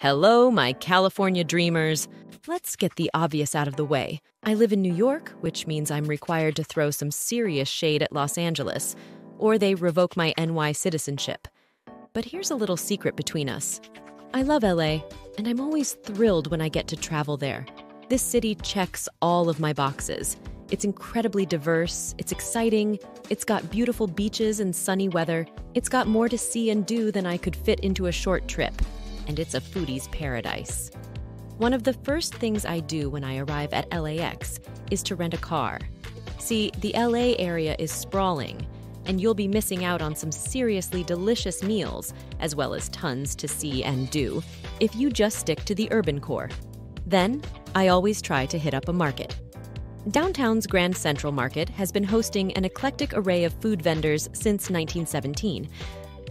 Hello, my California dreamers. Let's get the obvious out of the way. I live in New York, which means I'm required to throw some serious shade at Los Angeles, or they revoke my NY citizenship. But here's a little secret between us. I love LA, and I'm always thrilled when I get to travel there. This city checks all of my boxes. It's incredibly diverse, it's exciting, it's got beautiful beaches and sunny weather, it's got more to see and do than I could fit into a short trip, and it's a foodie's paradise. One of the first things I do when I arrive at LAX is to rent a car. See, the LA area is sprawling, and you'll be missing out on some seriously delicious meals, as well as tons to see and do, if you just stick to the urban core. Then, I always try to hit up a market. Downtown's Grand Central Market has been hosting an eclectic array of food vendors since 1917.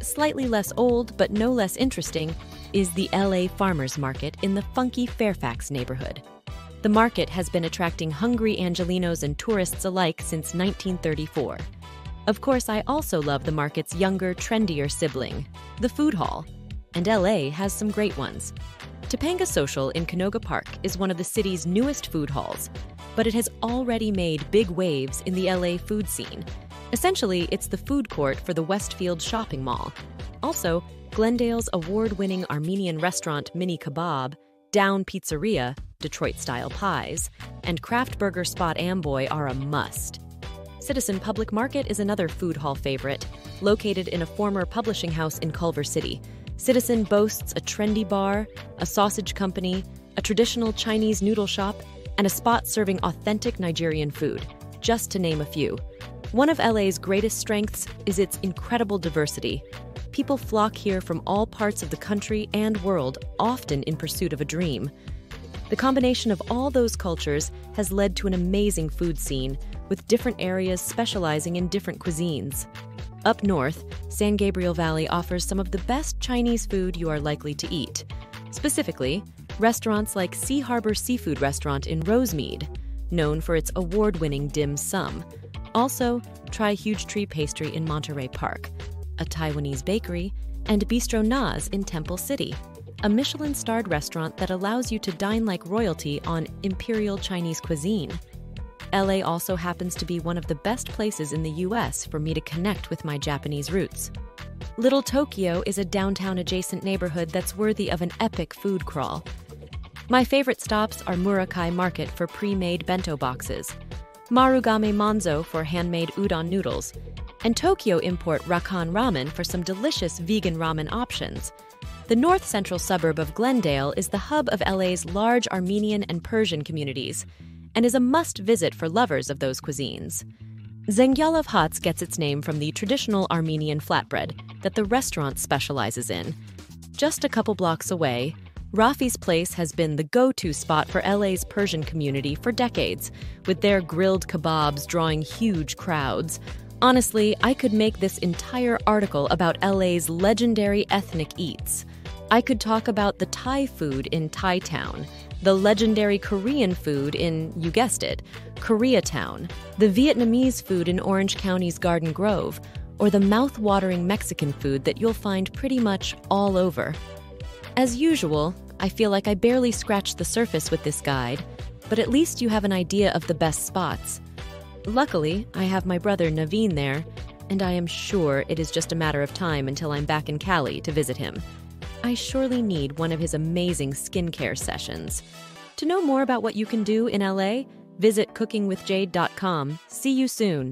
Slightly less old, but no less interesting, is the LA Farmers Market in the funky Fairfax neighborhood. The market has been attracting hungry Angelenos and tourists alike since 1934. Of course, I also love the market's younger, trendier sibling, the food hall. And LA has some great ones. Topanga Social in Canoga Park is one of the city's newest food halls, but it has already made big waves in the LA food scene. Essentially, it's the food court for the Westfield shopping mall. Also, Glendale's award-winning Armenian restaurant Mini Kebab, Down Pizzeria, Detroit-style pies, and craft burger spot Amboy are a must. Citizen Public Market is another food hall favorite, located in a former publishing house in Culver City. Citizen boasts a trendy bar, a sausage company, a traditional Chinese noodle shop, and a spot serving authentic Nigerian food, just to name a few. One of LA's greatest strengths is its incredible diversity. People flock here from all parts of the country and world, often in pursuit of a dream. The combination of all those cultures has led to an amazing food scene, with different areas specializing in different cuisines. Up north, San Gabriel Valley offers some of the best Chinese food you are likely to eat. Specifically, restaurants like Sea Harbor Seafood Restaurant in Rosemead, known for its award-winning dim sum. Also, try Huge Tree Pastry in Monterey Park, a Taiwanese bakery, and Bistro Naz in Temple City, a Michelin-starred restaurant that allows you to dine like royalty on imperial Chinese cuisine. LA also happens to be one of the best places in the US for me to connect with my Japanese roots. Little Tokyo is a downtown-adjacent neighborhood that's worthy of an epic food crawl. My favorite stops are Murakai Market for pre-made bento boxes, Marugame Manzo for handmade udon noodles, and Tokyo import Rakan Ramen for some delicious vegan ramen options. The north-central suburb of Glendale is the hub of LA's large Armenian and Persian communities, and is a must-visit for lovers of those cuisines. Zengyalov Hats gets its name from the traditional Armenian flatbread that the restaurant specializes in. Just a couple blocks away, Rafi's Place has been the go-to spot for LA's Persian community for decades, with their grilled kebabs drawing huge crowds. Honestly, I could make this entire article about LA's legendary ethnic eats. I could talk about the Thai food in Thai Town, the legendary Korean food in, you guessed it, Koreatown, the Vietnamese food in Orange County's Garden Grove, or the mouth-watering Mexican food that you'll find pretty much all over. As usual, I feel like I barely scratched the surface with this guide, but at least you have an idea of the best spots. Luckily, I have my brother Naveen there, and I am sure it is just a matter of time until I'm back in Cali to visit him. I surely need one of his amazing skincare sessions. To know more about what you can do in LA, visit cookingwithjade.com. See you soon.